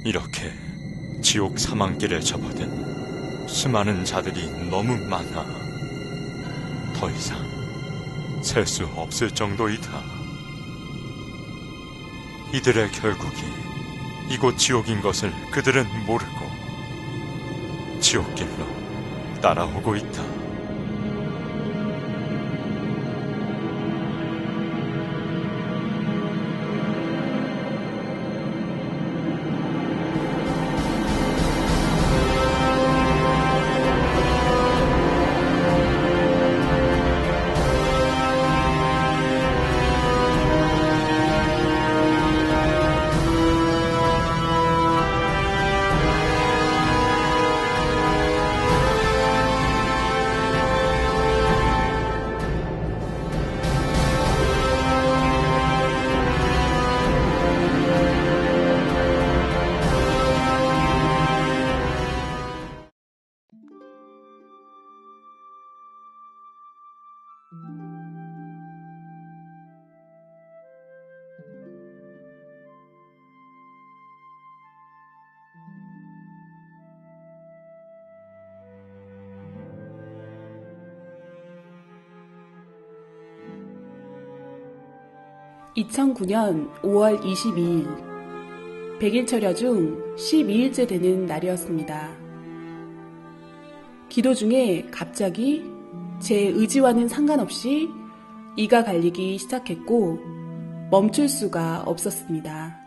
이렇게 지옥 사망길을 접어든 수많은 자들이 너무 많아 더 이상 셀 수 없을 정도이다. 이들의 결국이 이곳 지옥인 것을 그들은 모르고 지옥길로 따라오고 있다. (2009년 5월 22일) 100일 철야 중 12일째 되는 날이었습니다. 기도 중에 갑자기 제 의지와는 상관없이 이가 갈리기 시작했고 멈출 수가 없었습니다.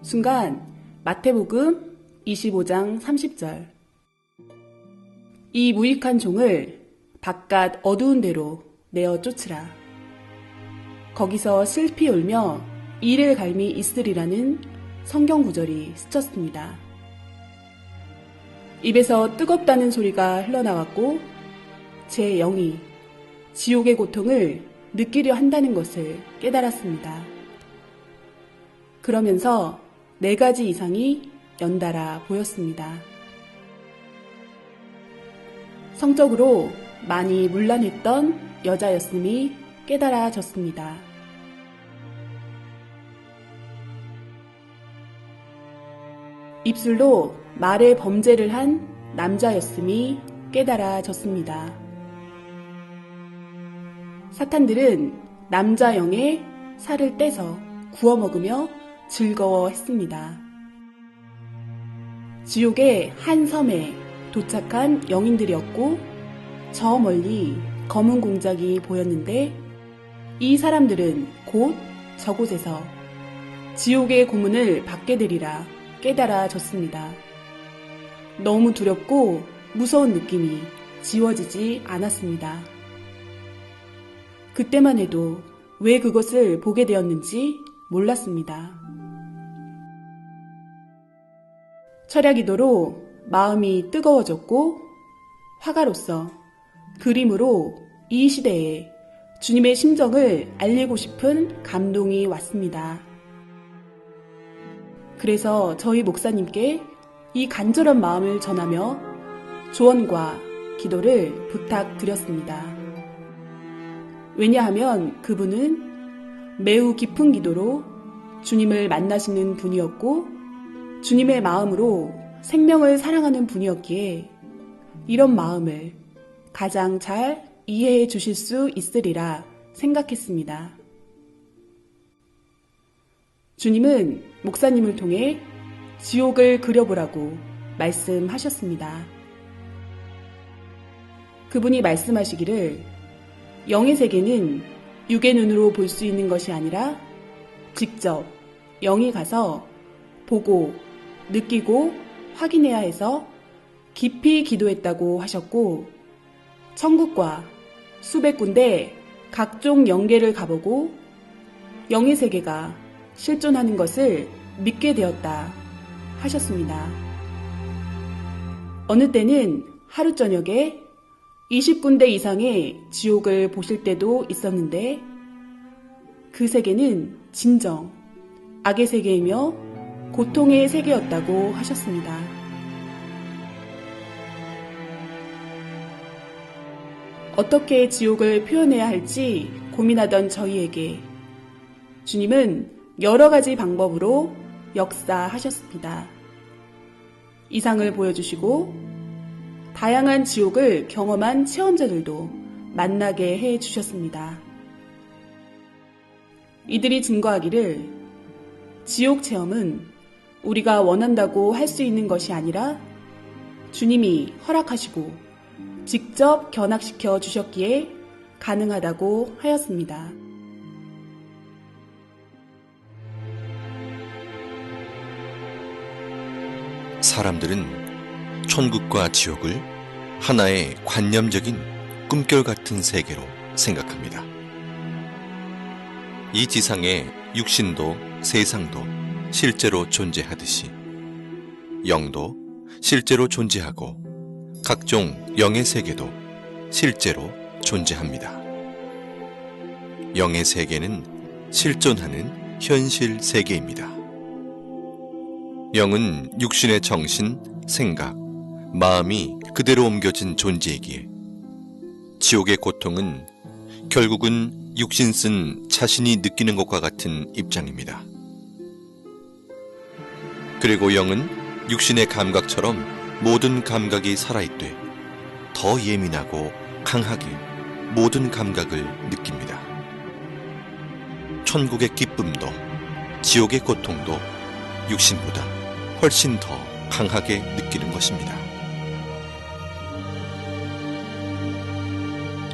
순간 마태복음 25장 30절 이 무익한 종을 바깥 어두운 데로 내어 쫓으라. 거기서 슬피 울며 이를 갈미 있으리라는 성경 구절이 스쳤습니다. 입에서 뜨겁다는 소리가 흘러나왔고 제 영이 지옥의 고통을 느끼려 한다는 것을 깨달았습니다. 그러면서 4가지 이상이 연달아 보였습니다. 성적으로 많이 문란했던 여자였음이 깨달아졌습니다. 입술로 말의 범죄를 한 남자였음이 깨달아졌습니다. 사탄들은 남자 영의 살을 떼서 구워 먹으며 즐거워했습니다. 지옥의 한 섬에 도착한 영인들이었고 저 멀리 검은 공작이 보였는데 이 사람들은 곧 저곳에서 지옥의 고문을 받게 되리라 깨달아졌습니다. 너무 두렵고 무서운 느낌이 지워지지 않았습니다. 그때만 해도 왜 그것을 보게 되었는지 몰랐습니다. 철야기도로 마음이 뜨거워졌고 화가로서 그림으로 이 시대에 주님의 심정을 알리고 싶은 감동이 왔습니다. 그래서 저희 목사님께 이 간절한 마음을 전하며 조언과 기도를 부탁드렸습니다. 왜냐하면 그분은 매우 깊은 기도로 주님을 만나시는 분이었고 주님의 마음으로 생명을 사랑하는 분이었기에 이런 마음을 가장 잘 이해해 주실 수 있으리라 생각했습니다. 주님은 목사님을 통해 지옥을 그려보라고 말씀하셨습니다. 그분이 말씀하시기를 영의 세계는 육의 눈으로 볼 수 있는 것이 아니라 직접 영이 가서 보고 느끼고 확인해야 해서 깊이 기도했다고 하셨고 천국과 수백 군데 각종 영계를 가보고 영의 세계가 실존하는 것을 믿게 되었다 하셨습니다. 어느 때는 하루 저녁에 20군데 이상의 지옥을 보실 때도 있었는데 그 세계는 진정 악의 세계이며 고통의 세계였다고 하셨습니다. 어떻게 지옥을 표현해야 할지 고민하던 저희에게 주님은 여러 가지 방법으로 역사하셨습니다. 이상을 보여주시고 다양한 지옥을 경험한 체험자들도 만나게 해주셨습니다. 이들이 증거하기를 지옥 체험은 우리가 원한다고 할 수 있는 것이 아니라 주님이 허락하시고 직접 견학시켜 주셨기에 가능하다고 하였습니다. 사람들은 천국과 지옥을 하나의 관념적인 꿈결 같은 세계로 생각합니다. 이 지상에 육신도 세상도 실제로 존재하듯이 영도 실제로 존재하고 각종 영의 세계도 실제로 존재합니다. 영의 세계는 실존하는 현실 세계입니다. 영은 육신의 정신, 생각, 마음이 그대로 옮겨진 존재이기에 지옥의 고통은 결국은 육신 쓴 자신이 느끼는 것과 같은 입장입니다. 그리고 영은 육신의 감각처럼 모든 감각이 살아있되 더 예민하고 강하게 모든 감각을 느낍니다. 천국의 기쁨도 지옥의 고통도 육신보다 훨씬 더 강하게 느끼는 것입니다.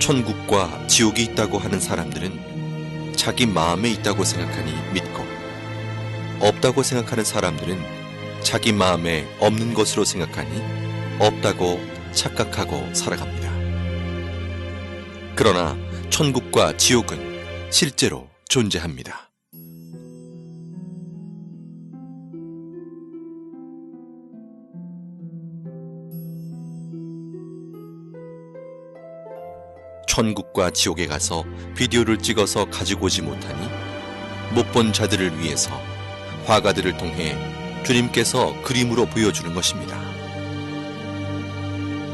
천국과 지옥이 있다고 하는 사람들은 자기 마음에 있다고 생각하니 믿고, 없다고 생각하는 사람들은 자기 마음에 없는 것으로 생각하니 없다고 착각하고 살아갑니다. 그러나 천국과 지옥은 실제로 존재합니다. 천국과 지옥에 가서 비디오를 찍어서 가지고 오지 못하니 못 본 자들을 위해서 화가들을 통해 주님께서 그림으로 보여주는 것입니다.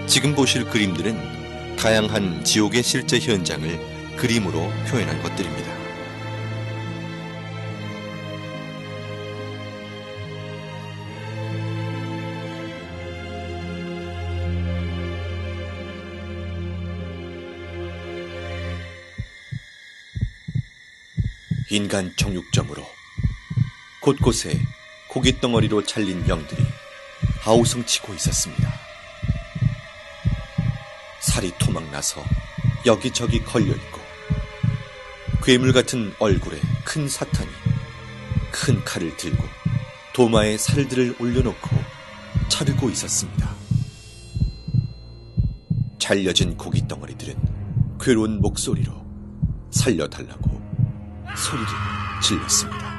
지금 보실 그림들은 다양한 지옥의 실제 현장을 그림으로 표현한 것들입니다. 인간 정육점으로 곳곳에 고깃덩어리로 잘린 영들이 아우성치고 있었습니다. 살이 토막나서 여기저기 걸려있고 괴물 같은 얼굴에 큰 사탄이 큰 칼을 들고 도마에 살들을 올려놓고 자르고 있었습니다. 잘려진 고깃덩어리들은 괴로운 목소리로 살려달라고 소리를 질렀습니다.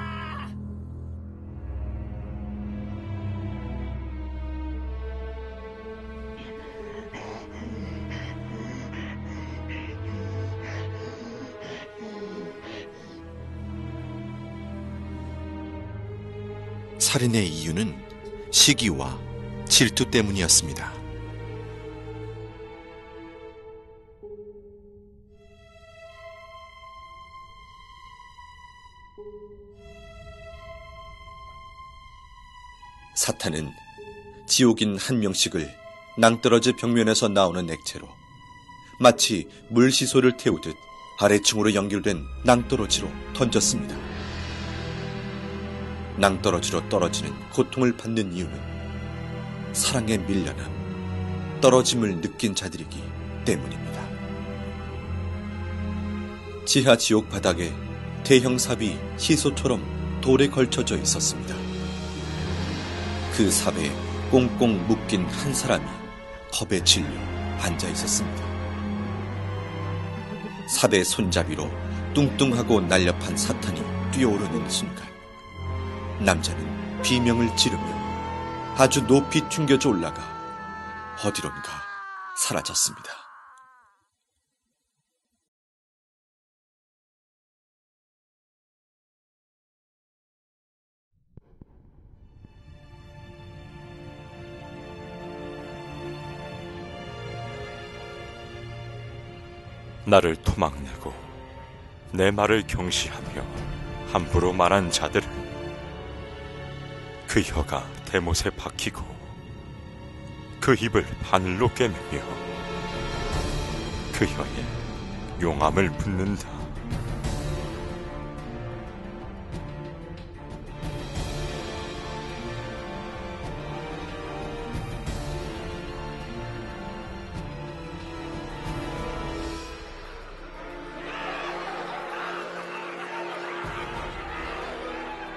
살인의 이유는 시기와 질투 때문이었습니다. 사탄은 지옥인 한 명씩을 낭떠러지 벽면에서 나오는 액체로 마치 물시소를 태우듯 아래층으로 연결된 낭떠러지로 던졌습니다. 낭떠러지로 떨어지는 고통을 받는 이유는 사랑에 밀려남, 떨어짐을 느낀 자들이기 때문입니다. 지하 지옥 바닥에 대형 삽이 시소처럼 돌에 걸쳐져 있었습니다. 그 삽에 꽁꽁 묶인 한 사람이 겁에 질려 앉아 있었습니다. 삽의 손잡이로 뚱뚱하고 날렵한 사탄이 뛰어오르는 순간 남자는 비명을 지르며 아주 높이 튕겨져 올라가 어디론가 사라졌습니다. 나를 토막내고 내 말을 경시하며 함부로 말한 자들은 그 혀가 대못에 박히고 그 입을 바늘로 꿰매며 그 혀에 용암을 붓는다.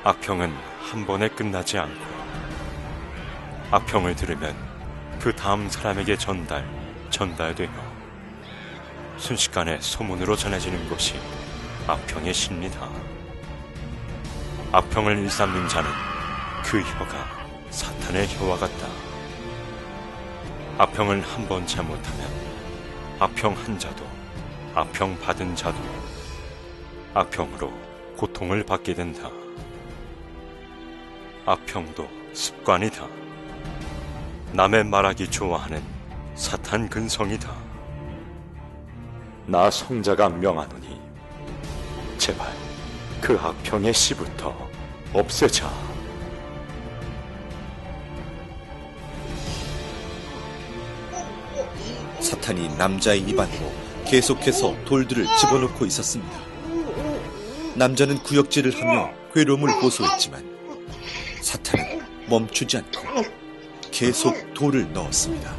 악평은 한 번에 끝나지 않고 악평을 들으면 그 다음 사람에게 전달되어 순식간에 소문으로 전해지는 것이 악평의 신리다. 악평을 일삼는 자는 그 혀가 사탄의 혀와 같다. 악평을 한 번 잘못하면 악평 한 자도 악평 받은 자도 악평으로 고통을 받게 된다. 악평도 습관이다. 남의 말하기 좋아하는 사탄 근성이다. 나 성자가 명하노니 제발 그 악평의 씨부터 없애자. 사탄이 남자의 입안으로 계속해서 돌들을 집어넣고 있었습니다. 남자는 구역질을 하며 괴로움을 호소했지만 사탄은 멈추지 않고 계속 돌을 넣었습니다.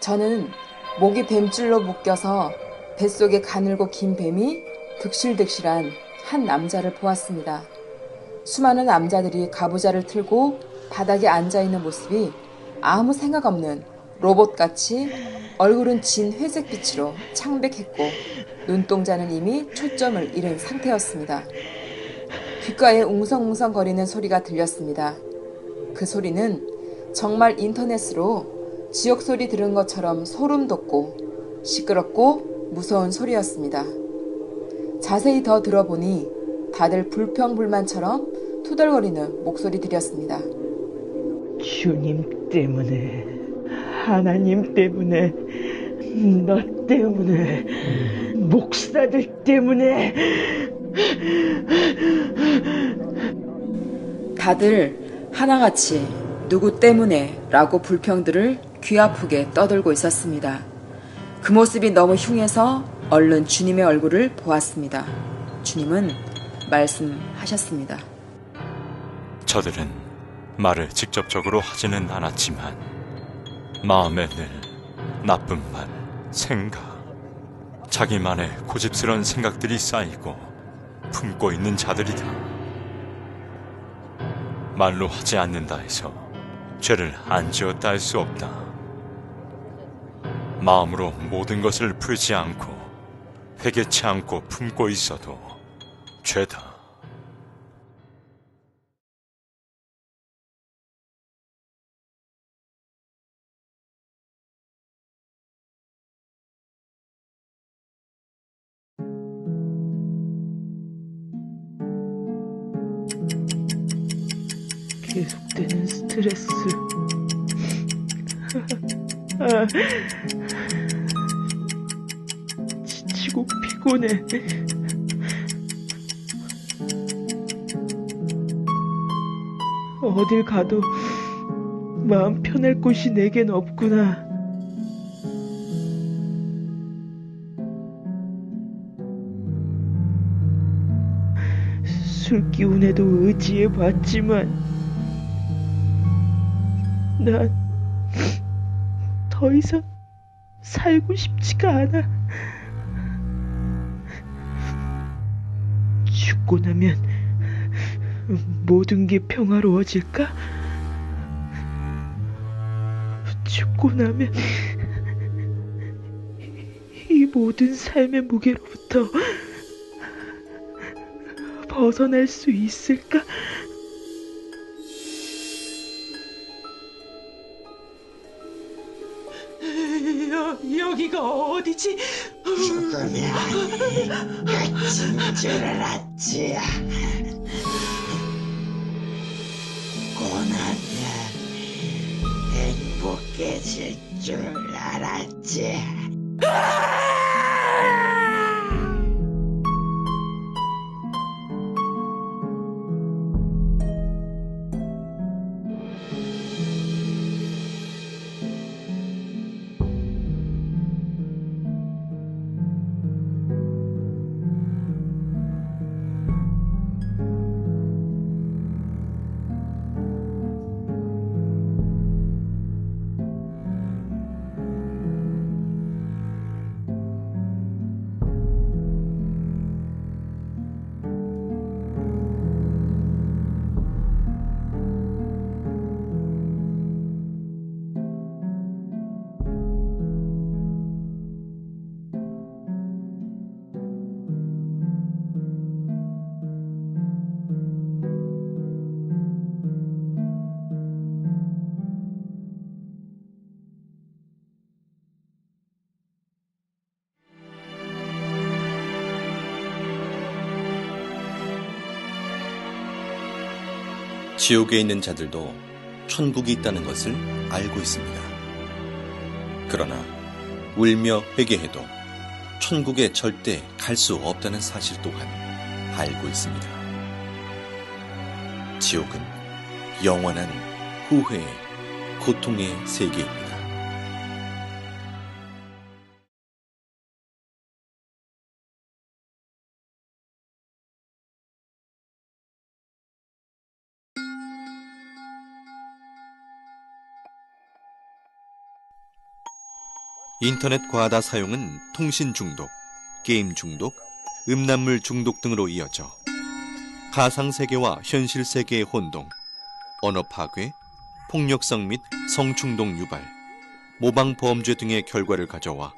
저는 목이 뱀줄로 묶여서 뱃속에 가늘고 긴 뱀이 득실득실한 한 남자를 보았습니다. 수많은 남자들이 가부좌를 틀고 바닥에 앉아있는 모습이 아무 생각 없는 로봇같이 얼굴은 진 회색빛으로 창백했고 눈동자는 이미 초점을 잃은 상태였습니다. 귓가에 웅성웅성거리는 소리가 들렸습니다. 그 소리는 정말 인터넷으로 지옥소리 들은 것처럼 소름 돋고 시끄럽고 무서운 소리였습니다. 자세히 더 들어보니 다들 불평불만처럼 투덜거리는 목소리들이었습니다. 주님 때문에, 하나님 때문에, 너 때문에, 목사들 때문에. 다들 하나같이 누구 때문에 라고 불평들을 귀 아프게 떠들고 있었습니다. 그 모습이 너무 흉해서 얼른 주님의 얼굴을 보았습니다. 주님은 말씀하셨습니다. 저들은 말을 직접적으로 하지는 않았지만 마음에 늘 나쁨만 생각, 자기만의 고집스러운 생각들이 쌓이고 품고 있는 자들이다. 말로 하지 않는다 해서 죄를 안 지었다 할 수 없다. 마음으로 모든 것을 풀지 않고 회개치 않고 품고 있어도 죄다. 계속되는 스트레스. 지치고 피곤해. 어딜 가도 마음 편할 곳이 내겐 없구나. 술 기운에도 의지해봤지만 난 더 이상 살고 싶지가 않아. 죽고 나면 모든 게 평화로워질까? 죽고 나면 이 모든 삶의 무게로부터 벗어날 수 있을까? 여기가 어디지? 죽으면 끝인 줄 알았지. 고나면 행복해질 줄 알았지. 지옥에 있는 자들도 천국이 있다는 것을 알고 있습니다. 그러나 울며 회개해도 천국에 절대 갈 수 없다는 사실 또한 알고 있습니다. 지옥은 영원한 후회의 고통의 세계입니다. 인터넷 과다 사용은 통신 중독, 게임 중독, 음란물 중독 등으로 이어져 가상세계와 현실세계의 혼동, 언어 파괴, 폭력성 및 성충동 유발, 모방 범죄 등의 결과를 가져와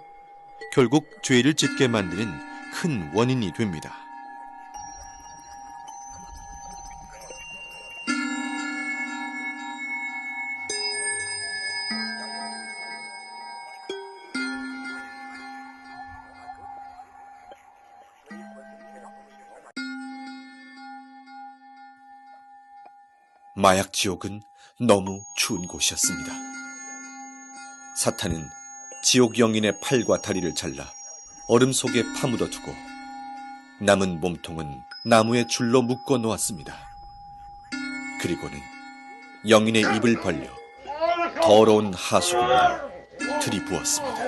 결국 죄를 짓게 만드는 큰 원인이 됩니다. 마약 지옥은 너무 추운 곳이었습니다. 사탄은 지옥 영인의 팔과 다리를 잘라 얼음 속에 파묻어 두고 남은 몸통은 나무에 줄로 묶어 놓았습니다. 그리고는 영인의 입을 벌려 더러운 하수구물을 들이부었습니다.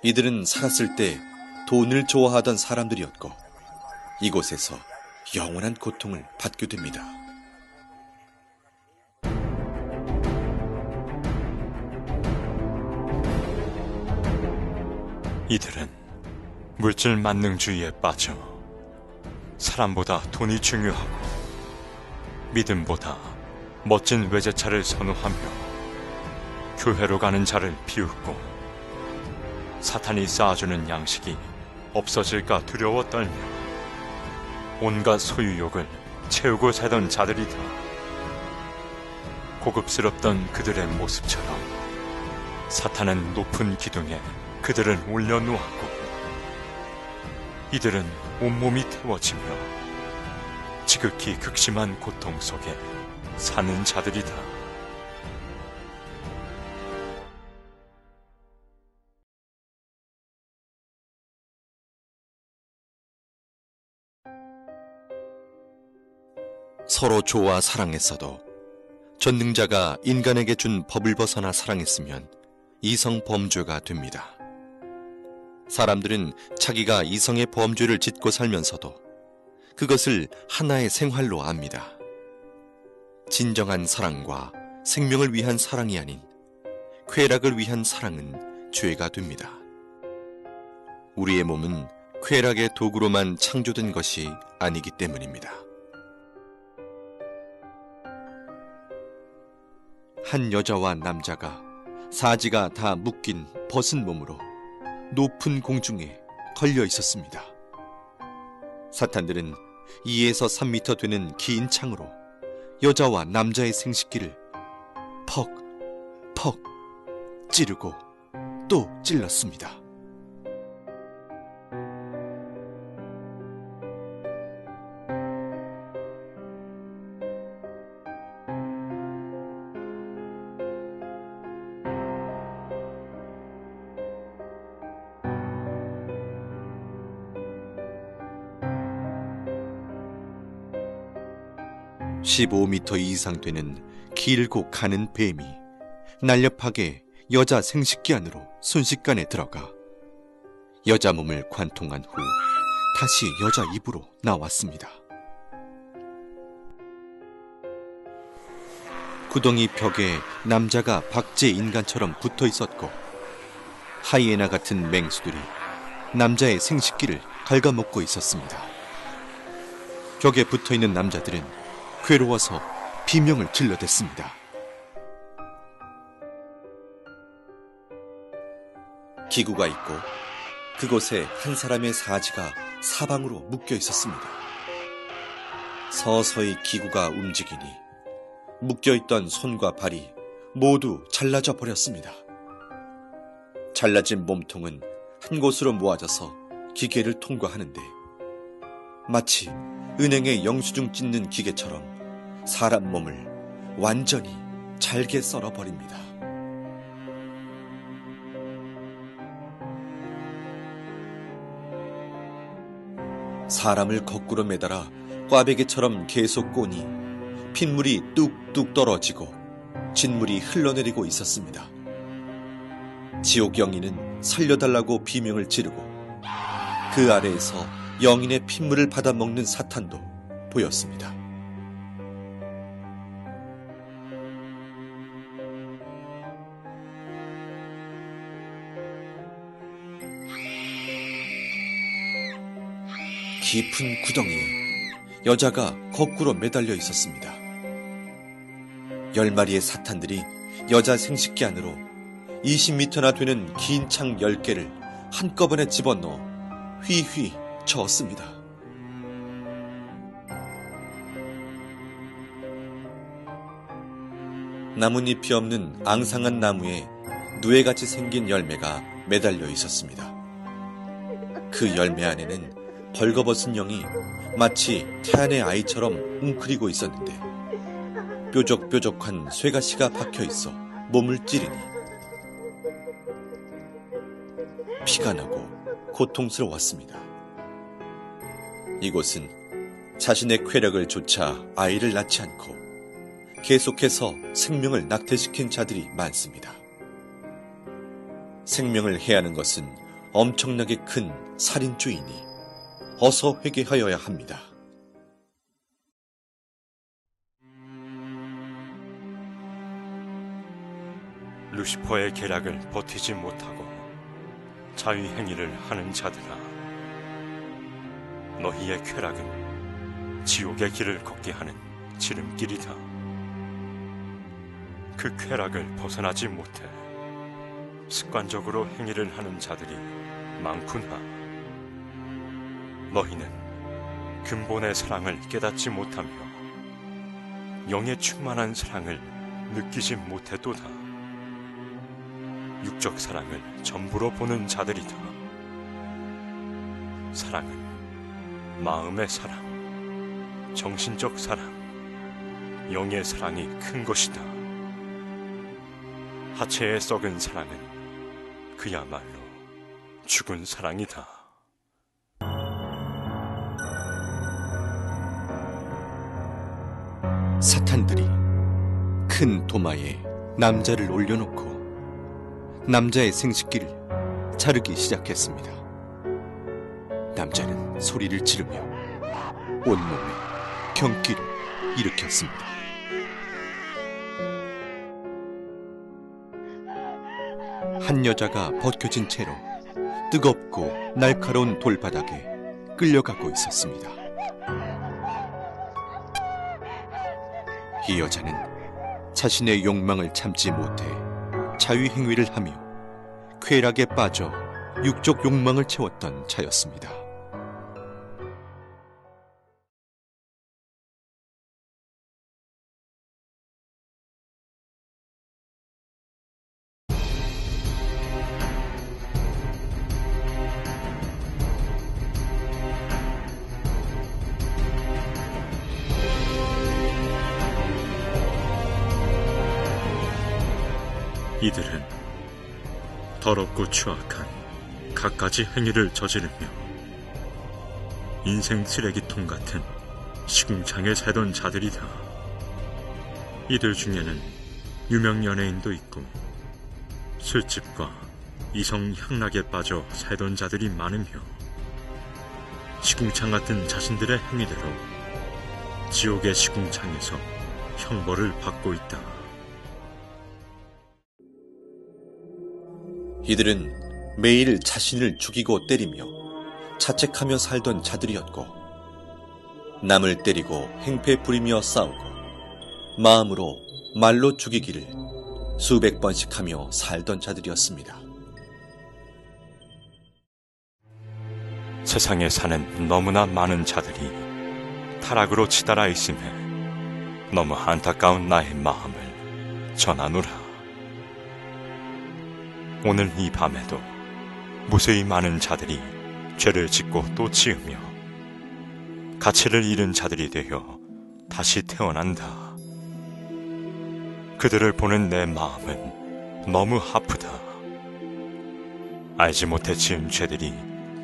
이들은 살았을 때 돈을 좋아하던 사람들이었고 이곳에서 영원한 고통을 받게 됩니다. 이들은 물질 만능주의에 빠져 사람보다 돈이 중요하고 믿음보다 멋진 외제차를 선호하며 교회로 가는 자를 비웃고 사탄이 쌓아주는 양식이 없어질까 두려워 떨며 온갖 소유욕을 채우고 살던 자들이다. 고급스럽던 그들의 모습처럼 사탄은 높은 기둥에 그들을 올려놓았고 이들은 온몸이 태워지며 지극히 극심한 고통 속에 사는 자들이다. 서로 좋아 사랑했어도 전능자가 인간에게 준 법을 벗어나 사랑했으면 이성 범죄가 됩니다. 사람들은 자기가 이성의 범죄를 짓고 살면서도 그것을 하나의 생활로 압니다. 진정한 사랑과 생명을 위한 사랑이 아닌 쾌락을 위한 사랑은 죄가 됩니다. 우리의 몸은 쾌락의 도구로만 창조된 것이 아니기 때문입니다. 한 여자와 남자가 사지가 다 묶인 벗은 몸으로 높은 공중에 걸려 있었습니다. 사탄들은 2에서 3미터 되는 긴 창으로 여자와 남자의 생식기를 퍽, 퍽 찌르고 또 찔렀습니다. (15m) 이상 되는 길고 가는 뱀이 날렵하게 여자 생식기 안으로 순식간에 들어가 여자 몸을 관통한 후 다시 여자 입으로 나왔습니다. 구덩이 벽에 남자가 박제 인간처럼 붙어 있었고 하이에나 같은 맹수들이 남자의 생식기를 갉아먹고 있었습니다. 벽에 붙어 있는 남자들은 괴로워서 비명을 질러댔습니다. 기구가 있고 그곳에 한 사람의 사지가 사방으로 묶여 있었습니다. 서서히 기구가 움직이니 묶여있던 손과 발이 모두 잘라져 버렸습니다. 잘라진 몸통은 한 곳으로 모아져서 기계를 통과하는데 마치 은행에 영수증 찢는 기계처럼 사람 몸을 완전히 잘게 썰어버립니다. 사람을 거꾸로 매달아 꽈배기처럼 계속 꼬니 핏물이 뚝뚝 떨어지고 진물이 흘러내리고 있었습니다. 지옥 영인은 살려달라고 비명을 지르고 그 아래에서 영인의 핏물을 받아먹는 사탄도 보였습니다. 깊은 구덩이에 여자가 거꾸로 매달려 있었습니다. 10마리의 사탄들이 여자 생식기 안으로 20m나 되는 긴 창 10개를 한꺼번에 집어넣어 휘휘 저었습니다. 나뭇잎이 없는 앙상한 나무에 누에같이 생긴 열매가 매달려 있었습니다. 그 열매 안에는 벌거벗은 영이 마치 태안의 아이처럼 웅크리고 있었는데 뾰족뾰족한 쇠가시가 박혀 있어 몸을 찌르니 피가 나고 고통스러웠습니다. 이곳은 자신의 쾌락을 좇아 아이를 낳지 않고 계속해서 생명을 낙태시킨 자들이 많습니다. 생명을 해하는 것은 엄청나게 큰 살인죄이니 어서 회개하여야 합니다. 루시퍼의 계략을 버티지 못하고 자위행위를 하는 자들아, 너희의 쾌락은 지옥의 길을 걷게 하는 지름길이다. 그 쾌락을 벗어나지 못해 습관적으로 행위를 하는 자들이 많구나. 너희는 근본의 사랑을 깨닫지 못하며 영의 충만한 사랑을 느끼지 못해도다. 육적 사랑을 전부로 보는 자들이다. 사랑은 마음의 사랑, 정신적 사랑, 영의 사랑이 큰 것이다. 하체에 썩은 사랑은 그야말로 죽은 사랑이다. 사탄들이 큰 도마에 남자를 올려놓고 남자의 생식기를 자르기 시작했습니다. 남자는 소리를 지르며 온몸에 경기를 일으켰습니다. 한 여자가 벗겨진 채로 뜨겁고 날카로운 돌바닥에 끌려가고 있었습니다. 이 여자는 자신의 욕망을 참지 못해 자위행위를 하며 쾌락에 빠져 육적 욕망을 채웠던 자였습니다. 이들은 더럽고 추악한 갖가지 행위를 저지르며 인생 쓰레기통 같은 시궁창에 살던 자들이다. 이들 중에는 유명 연예인도 있고 술집과 이성 향락에 빠져 살던 자들이 많으며 시궁창 같은 자신들의 행위대로 지옥의 시궁창에서 형벌을 받고 있다. 이들은 매일 자신을 죽이고 때리며 자책하며 살던 자들이었고 남을 때리고 행패 부리며 싸우고 마음으로 말로 죽이기를 수백 번씩 하며 살던 자들이었습니다. 세상에 사는 너무나 많은 자들이 타락으로 치달아 있음에 너무 안타까운 나의 마음을 전하노라. 오늘 이 밤에도 무수히 많은 자들이 죄를 짓고 또 지으며 가치를 잃은 자들이 되어 다시 태어난다. 그들을 보는 내 마음은 너무 아프다. 알지 못해 지은 죄들이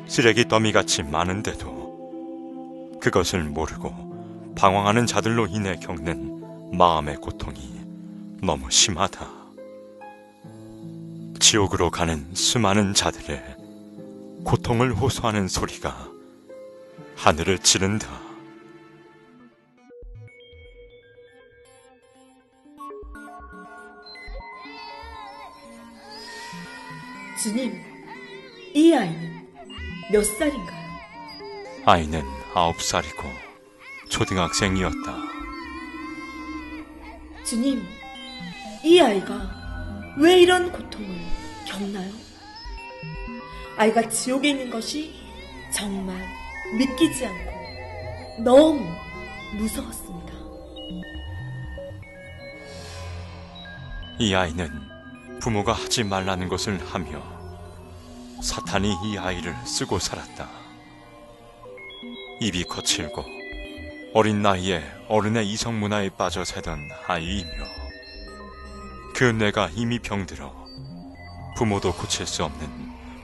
쓰레기 더미같이 많은데도 그것을 모르고 방황하는 자들로 인해 겪는 마음의 고통이 너무 심하다. 지옥으로 가는 수많은 자들의 고통을 호소하는 소리가 하늘을 찌른다. 주님, 이 아이는 몇 살인가요? 아이는 9살이고 초등학생이었다. 주님, 이 아이가 왜 이런 고통을 겪나요? 아이가 지옥에 있는 것이 정말 믿기지 않고 너무 무서웠습니다. 이 아이는 부모가 하지 말라는 것을 하며 사탄이 이 아이를 쓰고 살았다. 입이 거칠고 어린 나이에 어른의 이성 문화에 빠져 살던 아이이며 그 뇌가 이미 병들어 부모도 고칠 수 없는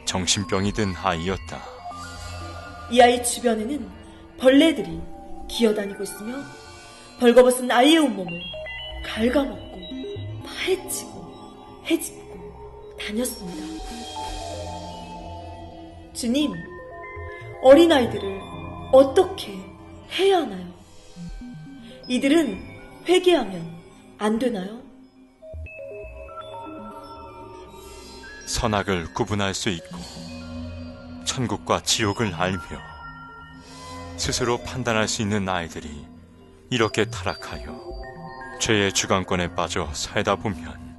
정신병이 든 아이였다. 이 아이 주변에는 벌레들이 기어다니고 있으며 벌거벗은 아이의 온몸을 갉아먹고 파헤치고 헤집고 다녔습니다. 주님, 어린아이들을 어떻게 해야 하나요? 이들은 회개하면 안 되나요? 선악을 구분할 수 있고 천국과 지옥을 알며 스스로 판단할 수 있는 아이들이 이렇게 타락하여 죄의 주관권에 빠져 살다 보면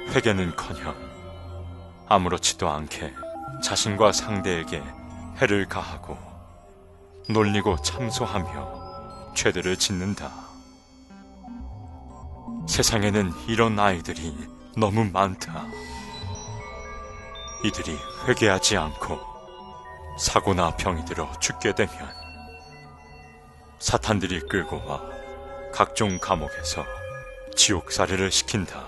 회개는커녕 아무렇지도 않게 자신과 상대에게 해를 가하고 놀리고 참소하며 죄들을 짓는다. 세상에는 이런 아이들이 너무 많다. 이들이 회개하지 않고 사고나 병이 들어 죽게 되면 사탄들이 끌고 와 각종 감옥에서 지옥살이를 시킨다.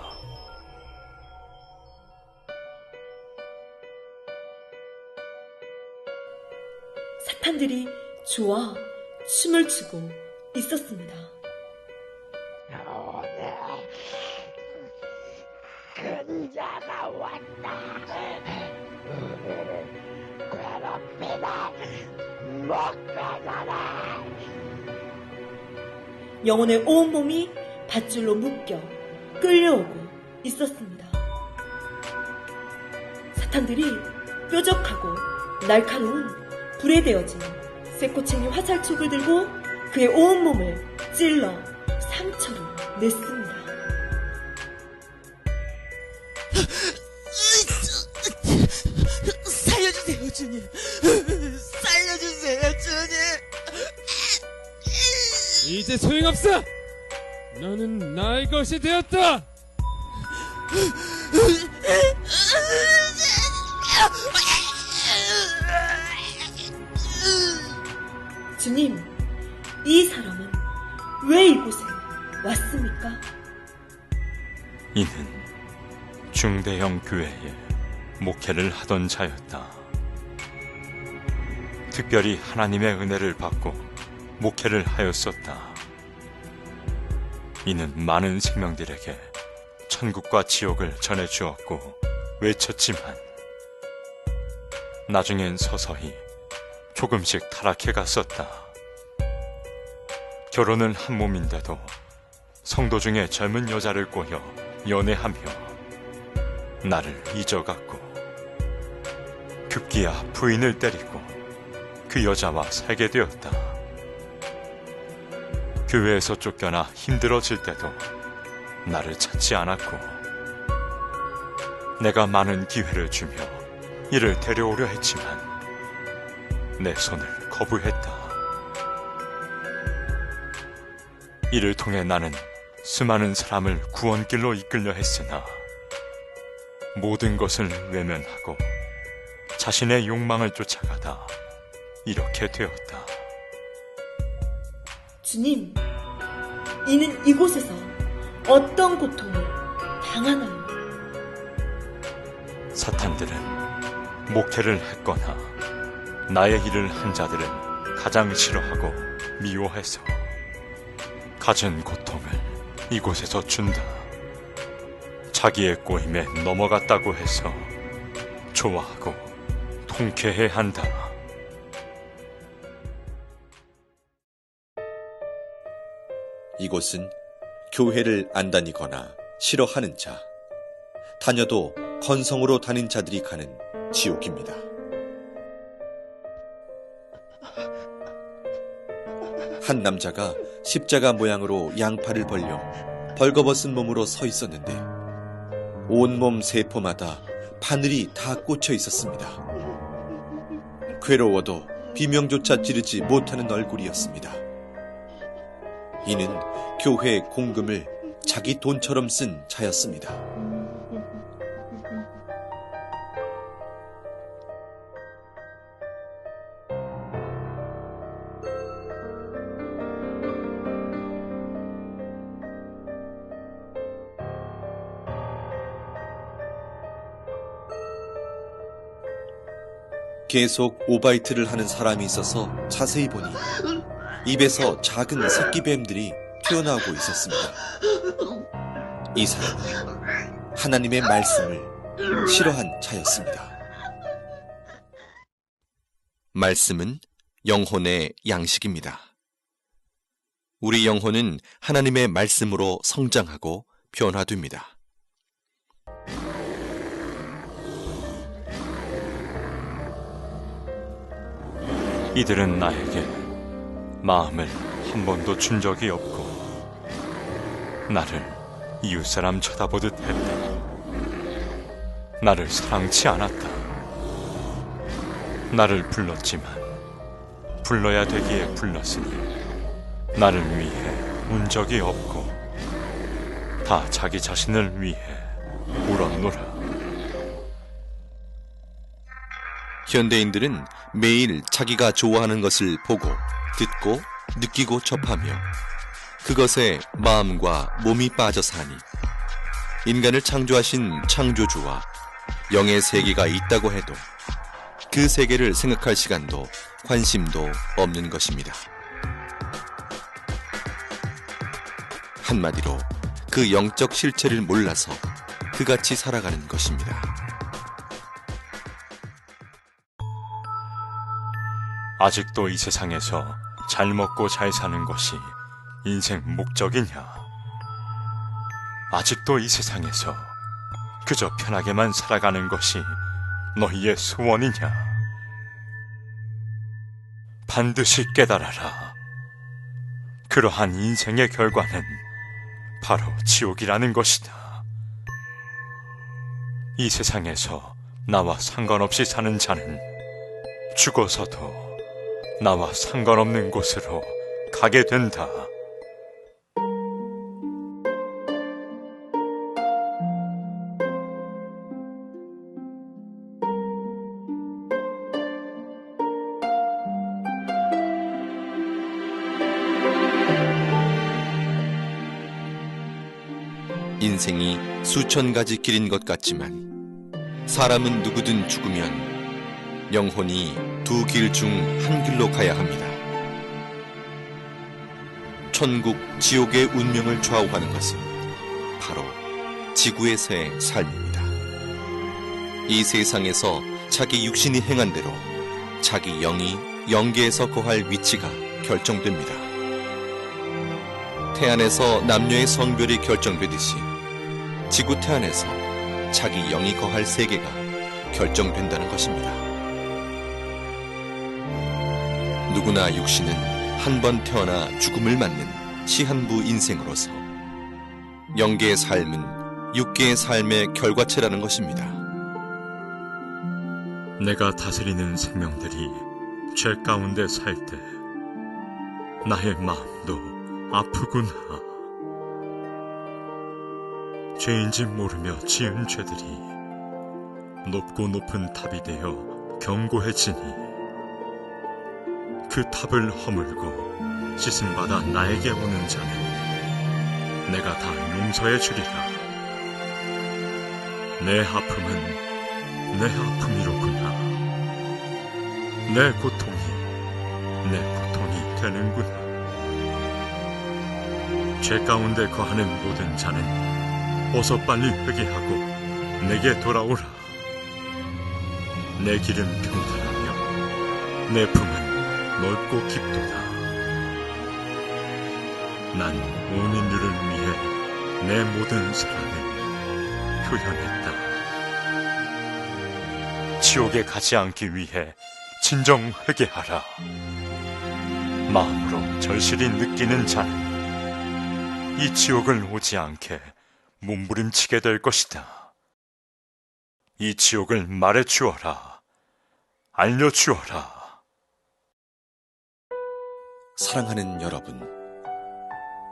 사탄들이 좋아 춤을 추고 있었습니다. 큰 자가 왔다. 우리를 괴롭히다 못 가져라. 영혼의 온몸이 밧줄로 묶여 끌려오고 있었습니다. 사탄들이 뾰족하고 날카로운 불에 데워진 쇠꼬챙이 화살촉을 들고 그의 온몸을 찔러 상처를 냈습니다. 살려주세요, 주님. 살려주세요, 주님. 이제 소용없어. 너는 나의 것이 되었다. 주님, 이 사람은 왜 이곳에 왔습니까? 이는 중대형 교회에 목회를 하던 자였다. 특별히 하나님의 은혜를 받고 목회를 하였었다. 이는 많은 생명들에게 천국과 지옥을 전해주었고 외쳤지만 나중엔 서서히 조금씩 타락해 갔었다. 결혼은 한 몸인데도 성도 중에 젊은 여자를 꼬여 연애하며 나를 잊어갔고 급기야 부인을 때리고 그 여자와 살게 되었다. 교회에서 쫓겨나 힘들어질 때도 나를 찾지 않았고 내가 많은 기회를 주며 이를 데려오려 했지만 내 손을 거부했다. 이를 통해 나는 수많은 사람을 구원길로 이끌려 했으나 모든 것을 외면하고 자신의 욕망을 쫓아가다 이렇게 되었다. 주님, 이는 이곳에서 어떤 고통을 당하나요? 사탄들은 목회를 했거나 나의 일을 한 자들을 가장 싫어하고 미워해서 가진 고통을 이곳에서 준다. 자기의 꼬임에 넘어갔다고 해서 좋아하고 통쾌해 한다. 이곳은 교회를 안 다니거나 싫어하는 자, 다녀도 건성으로 다닌 자들이 가는 지옥입니다. 한 남자가 십자가 모양으로 양팔을 벌려 벌거벗은 몸으로 서 있었는데 온몸 세포마다 바늘이 다 꽂혀 있었습니다. 괴로워도 비명조차 지르지 못하는 얼굴이었습니다. 이는 교회의 공금을 자기 돈처럼 쓴 자였습니다. 계속 오바이트를 하는 사람이 있어서 자세히 보니 입에서 작은 새끼뱀들이 튀어나오고 있었습니다. 이 사람은 하나님의 말씀을 싫어한 자였습니다. 말씀은 영혼의 양식입니다. 우리 영혼은 하나님의 말씀으로 성장하고 변화됩니다. 이들은 나에게 마음을 한 번도 준 적이 없고 나를 이웃사람 쳐다보듯 했다. 나를 사랑치 않았다. 나를 불렀지만 불러야 되기에 불렀으니 나를 위해 운 적이 없고 다 자기 자신을 위해 울었노라. 현대인들은 매일 자기가 좋아하는 것을 보고, 듣고, 느끼고 접하며 그것에 마음과 몸이 빠져 사니 인간을 창조하신 창조주와 영의 세계가 있다고 해도 그 세계를 생각할 시간도 관심도 없는 것입니다. 한마디로 그 영적 실체를 몰라서 그같이 살아가는 것입니다. 아직도 이 세상에서 잘 먹고 잘 사는 것이 인생 목적이냐? 아직도 이 세상에서 그저 편하게만 살아가는 것이 너희의 소원이냐? 반드시 깨달아라. 그러한 인생의 결과는 바로 지옥이라는 것이다. 이 세상에서 나와 상관없이 사는 자는 죽어서도 나와 상관없는 곳으로 가게 된다. 인생이 수천 가지 길인 것 같지만 사람은 누구든 죽으면 영혼이 두 길 중 한 길로 가야 합니다. 천국, 지옥의 운명을 좌우하는 것은 바로 지구에서의 삶입니다. 이 세상에서 자기 육신이 행한 대로 자기 영이 영계에서 거할 위치가 결정됩니다. 태안에서 남녀의 성별이 결정되듯이 지구 태안에서 자기 영이 거할 세계가 결정된다는 것입니다. 누구나 육신은 한 번 태어나 죽음을 맞는 시한부 인생으로서 영계의 삶은 육계의 삶의 결과체라는 것입니다. 내가 다스리는 생명들이 죄 가운데 살 때 나의 마음도 아프구나. 죄인지 모르며 지은 죄들이 높고 높은 탑이 되어 견고해지니 그 탑을 허물고 씻음받아 나에게 오는 자는 내가 다 용서해 주리라. 내 아픔은 내 아픔이로구나. 내 고통이 내 고통이 되는구나. 죄 가운데 거하는 모든 자는 어서 빨리 회개하고 내게 돌아오라. 내 길은 평탄하며 내 품은 넓고 깊도다. 난 온 인류를 위해 내 모든 사랑을 표현했다. 지옥에 가지 않기 위해 진정 회개하라. 마음으로 절실히 느끼는 자는 이 지옥을 오지 않게 몸부림치게 될 것이다. 이 지옥을 말해주어라. 알려주어라. 사랑하는 여러분,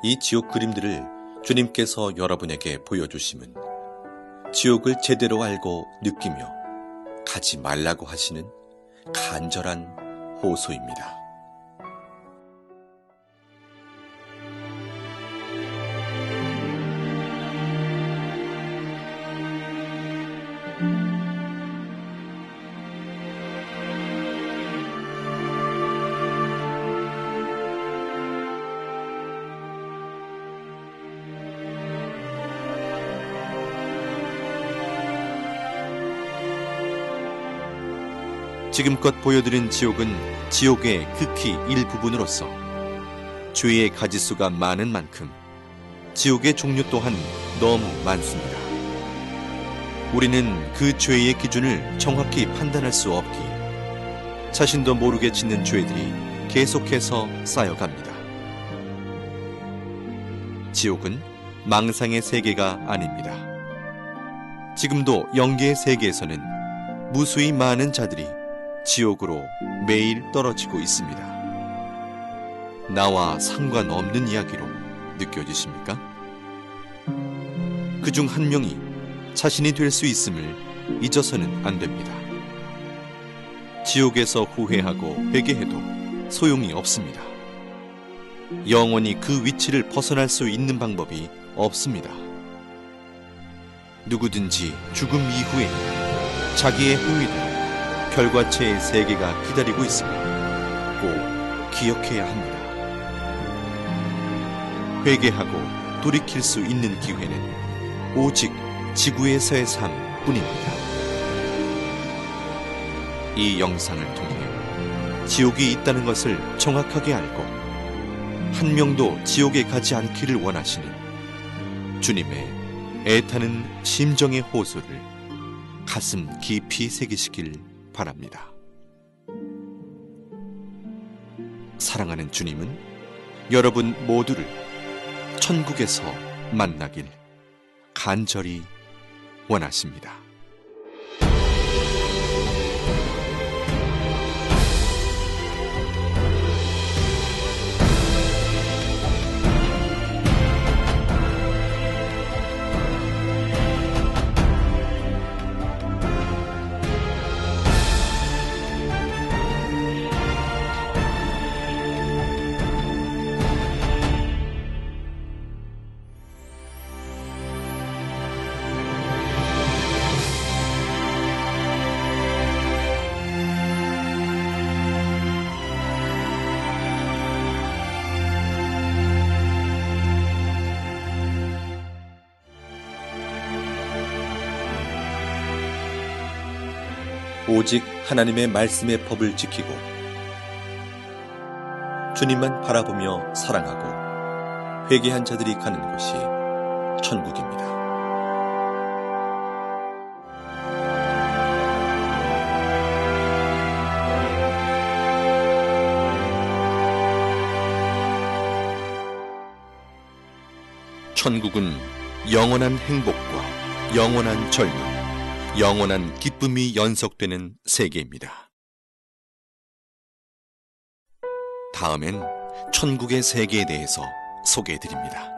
이 지옥 그림들을 주님께서 여러분에게 보여주심은 지옥을 제대로 알고 느끼며 가지 말라고 하시는 간절한 호소입니다. 지금껏 보여드린 지옥은 지옥의 극히 일부분으로서 죄의 가지수가 많은 만큼 지옥의 종류 또한 너무 많습니다. 우리는 그 죄의 기준을 정확히 판단할 수 없기에 자신도 모르게 짓는 죄들이 계속해서 쌓여갑니다. 지옥은 망상의 세계가 아닙니다. 지금도 영계의 세계에서는 무수히 많은 자들이 지옥으로 매일 떨어지고 있습니다. 나와 상관없는 이야기로 느껴지십니까? 그중 한 명이 자신이 될 수 있음을 잊어서는 안 됩니다. 지옥에서 후회하고 회개해도 소용이 없습니다. 영원히 그 위치를 벗어날 수 있는 방법이 없습니다. 누구든지 죽음 이후에 자기의 행위대로 결과체의 세계가 기다리고 있음을 꼭 기억해야 합니다. 회개하고 돌이킬 수 있는 기회는 오직 지구에서의 삶뿐입니다. 이 영상을 통해 지옥이 있다는 것을 정확하게 알고 한 명도 지옥에 가지 않기를 원하시는 주님의 애타는 심정의 호소를 가슴 깊이 새기시길 바랍니다. 사랑하는 주님은 여러분 모두를 천국에서 만나길 간절히 원하십니다. 오직 하나님의 말씀의 법을 지키고 주님만 바라보며 사랑하고 회개한 자들이 가는 곳이 천국입니다. 천국은 영원한 행복과 영원한 젊음, 영원한 기쁨이 연속되는 세계입니다. 다음엔 천국의 세계에 대해서 소개해드립니다.